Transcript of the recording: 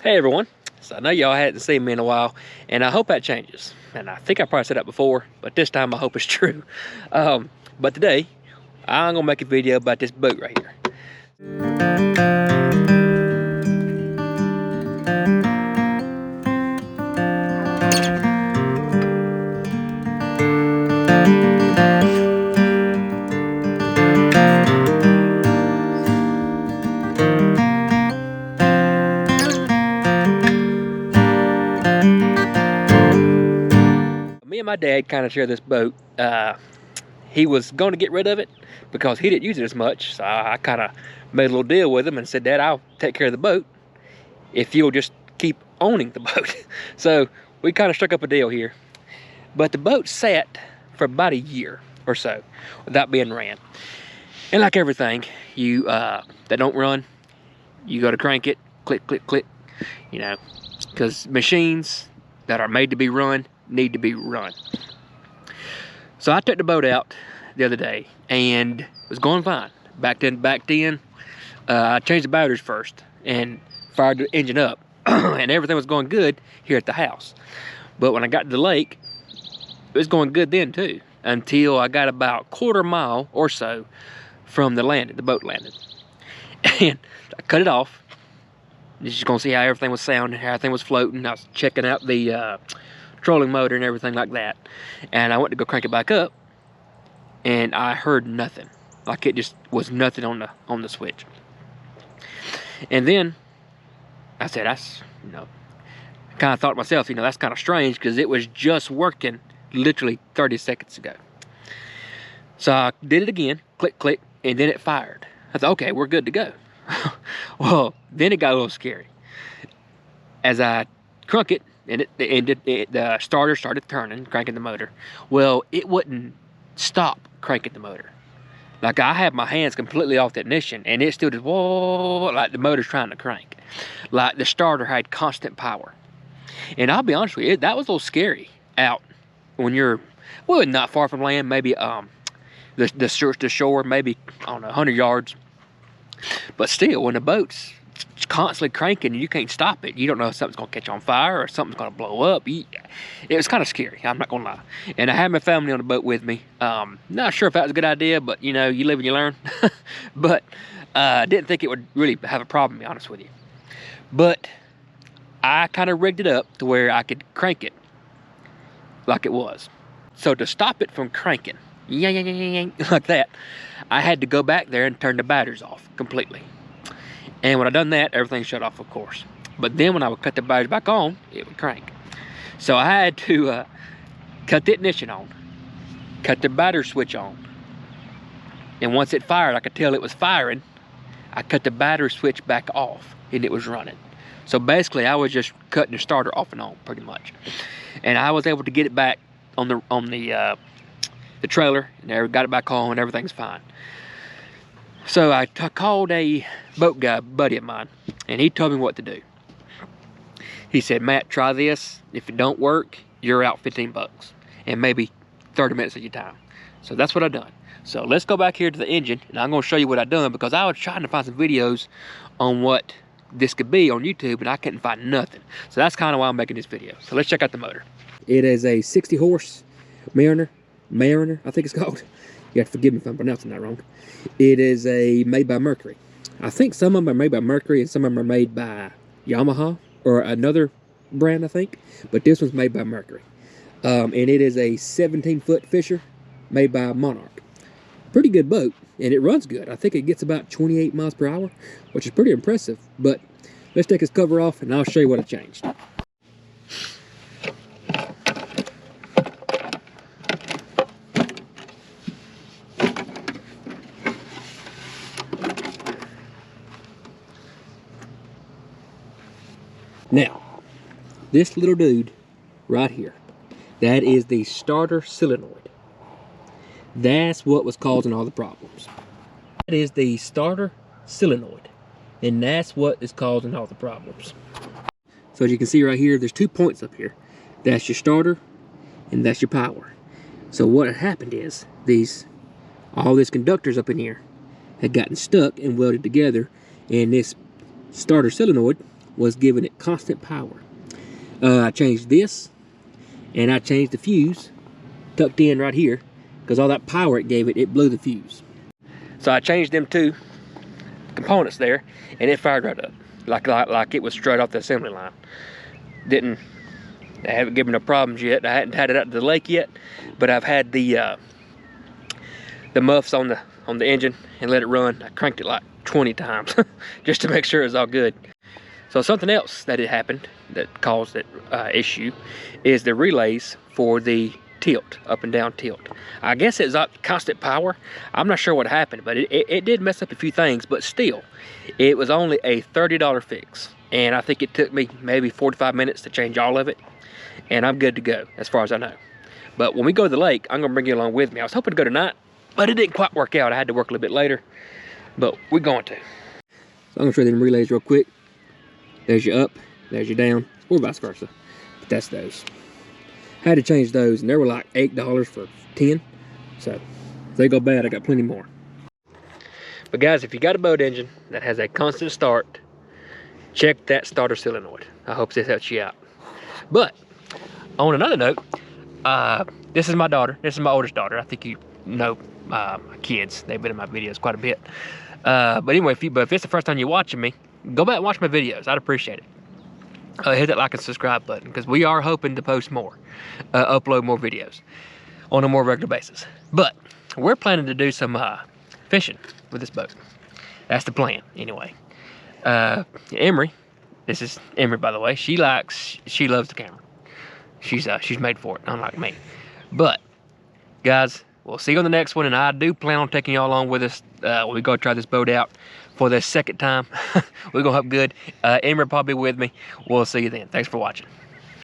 Hey everyone, so I know y'all hadn't seen me in a while, and I hope that changes. And I think I probably said that before, but this time I hope it's true. But today, I'm gonna make a video about this boat right here. Me and my dad kind of share this boat. He was going to get rid of it because he didn't use it as much, so I kind of made a little deal with him and said, Dad, I'll take care of the boat if you'll just keep owning the boat. So we kind of struck up a deal here. But the boat sat for about a year or so without being ran. And like everything, that don't run, you got to crank it, click, click, click, you know, because machines that are made to be run need to be run. So I took the boat out the other day and it was going fine. Back then, I changed the batteries first and fired the engine up and everything was going good here at the house. But when I got to the lake, it was going good then too, until I got about a quarter mile or so from the boat landing. And I cut it off. You're just gonna see how everything was sounding, how everything was floating. I was checking out the trolling motor and everything like that. And I went to go crank it back up and I heard nothing. Like it just was nothing on the switch. And then I said, I kind of thought to myself, that's kind of strange because it was just working literally 30 seconds ago. So I did it again, click, click, and then it fired. I thought, okay, we're good to go. Well, then it got a little scary. As I crunk it, and the starter started turning, cranking the motor. Well, it wouldn't stop cranking the motor. Like I had my hands completely off the ignition, and it still just whoa, like the motor's trying to crank. Like the starter had constant power. And I'll be honest with you, that was a little scary out when you're, well, not far from land, maybe the shore, maybe, I don't know, 100 yards. But still, when the boat's constantly cranking and you can't stop it, you don't know if something's gonna catch on fire or something's gonna blow up. It was kind of scary, I'm not gonna lie. And I had my family on the boat with me. Not sure if that was a good idea, but you live and you learn. But didn't think it would really have a problem, to be honest with you. But I kind of rigged it up to where I could crank it like it was. So to stop it from cranking, like that, I had to go back there and turn the batteries off completely. And when I done that, everything shut off, of course. But then when I would cut the batteries back on, it would crank. So I had to cut the ignition on, cut the battery switch on. And once it fired, I could tell it was firing. I cut the battery switch back off and it was running. So basically I was just cutting the starter off and on pretty much. And I was able to get it back on the trailer and I got it back on and everything's fine. So I called a boat guy, buddy of mine, and he told me what to do. He said, Matt, try this. If it don't work, you're out 15 bucks and maybe 30 minutes of your time. So that's what I done. So let's go back here to the engine and I'm gonna show you what I done because I was trying to find some videos on what this could be on YouTube and I couldn't find nothing. So that's kind of why I'm making this video. So let's check out the motor. It is a 60 horse Mariner, I think it's called. You have to forgive me if I'm pronouncing that wrong. It is made by Mercury. I think some of them are made by Mercury and some of them are made by Yamaha or another brand, I think. But this one's made by Mercury. And it is a 17-foot Fisher made by Monarch. Pretty good boat, and it runs good. I think it gets about 28 miles per hour, which is pretty impressive. But let's take this cover off and I'll show you what I changed. Now, this little dude right here, that is the starter solenoid. That's what was causing all the problems. That is the starter solenoid, and that's what is causing all the problems. So as you can see right here, there's 2 points up here. That's your starter, and that's your power. So what had happened is, all these conductors up in here had gotten stuck and welded together, and this starter solenoid was giving it constant power. I changed this, and I changed the fuse tucked in right here, because all that power it gave it, it blew the fuse. So I changed them two components there, and it fired right up, like it was straight off the assembly line. I haven't given no problems yet. I hadn't had it out to the lake yet, but I've had the muffs on the engine and let it run. I cranked it like 20 times just to make sure it's all good. So something else that had happened that caused that issue is the relays for the tilt, up and down tilt. I guess it's up constant power. I'm not sure what happened, but it did mess up a few things, but still, it was only a $30 fix. And I think it took me maybe 45 minutes to change all of it. And I'm good to go, as far as I know. But when we go to the lake, I'm gonna bring you along with me. I was hoping to go tonight, but it didn't quite work out. I had to work a little bit later, but we're going to. So I'm gonna show you them relays real quick. There's your up, there's your down, or vice versa. But that's those. Had to change those, and they were like $8 for 10. So if they go bad, I got plenty more. But guys, if you got a boat engine that has a constant start, check that starter solenoid. I hope this helps you out. But on another note, this is my daughter. This is my oldest daughter. I think you know my kids. They've been in my videos quite a bit. But anyway, if it's the first time you're watching me, go back and watch my videos. I'd appreciate it. Hit that like and subscribe button, because we are hoping to post more, upload more videos on a more regular basis. But we're planning to do some fishing with this boat. That's the plan, anyway. Emery, this is Emery, by the way. She loves the camera. She's made for it, unlike me. But guys, we'll see you on the next one, and I do plan on taking y'all along with us when we go try this boat out for the second time. We're gonna hope good. Emery will probably be with me. We'll see you then. Thanks for watching.